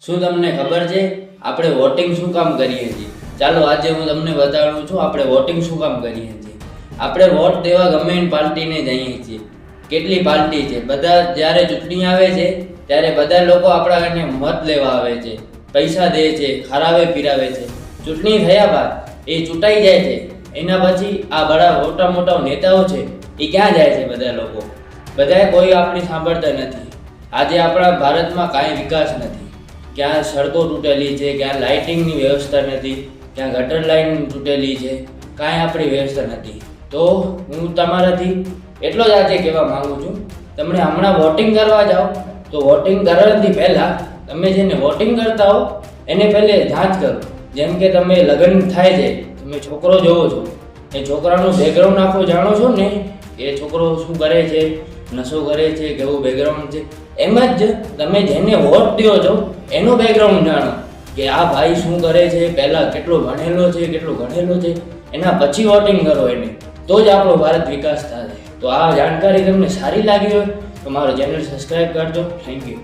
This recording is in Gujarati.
શું તમને ખબર છે આપણે વોટિંગ શું કામ કરીએ છીએ? ચાલો આજે હું તમને બતાડું છું આપણે વોટિંગ શું કામ કરીએ છીએ. આપણે વોટ દેવા ગમે એ પાર્ટીને જઈએ છીએ. કેટલી પાર્ટી છે, બધા જ્યારે ચૂંટણી આવે છે ત્યારે બધા લોકો આપણા ઘરને મત લેવા આવે છે, પૈસા દે છે, ખરાવે પીરાવે છે. ચૂંટણી થયા બાદ એ ચૂંટાઈ જાય છે, એના પછી આ બડા મોટા મોટા નેતાઓ છે એ ક્યાં જાય છે? બધા લોકો બધાએ કોઈ આપણી સાંભળતા નથી. આજે આપણા ભારતમાં કાંઈ વિકાસ નથી. ક્યાં સડકો તૂટેલી છે, ક્યાં લાઇટિંગની વ્યવસ્થા નથી, ક્યાં ગટર લાઇન તૂટેલી છે, કાંઈ આપણી વ્યવસ્થા નથી. તો હું તમારાથી એટલો જ આજે કહેવા માગું છું, તમે હમણાં વોટિંગ કરવા જાઓ તો વોટિંગ કરવાથી પહેલાં તમે જેને વોટિંગ કરતા હો એને પહેલે જાંચ કરો. જેમ કે તમે લગ્ન થાય છે, તમે છોકરો જોવો છો, એ છોકરાનું બેકગ્રાઉન્ડ આખું જાણો છો ને, એ છોકરો શું કરે છે, નશો કરે છે, કેવું બેકગ્રાઉન્ડ છે. એમ જ તમે જેને વોટ દો છો એનું બેકગ્રાઉન્ડ જાણો કે આ ભાઈ શું કરે છે, પહેલાં કેટલો ભણેલો છે, કેટલો ગણેલો છે, એના પછી વોટિંગ કરો એને, તો જ આપણો ભારત વિકાસ થાય. તો આ જાણકારી તમને સારી લાગી હોય તો મારો ચેનલ સબસ્ક્રાઈબ કરજો. Thank you.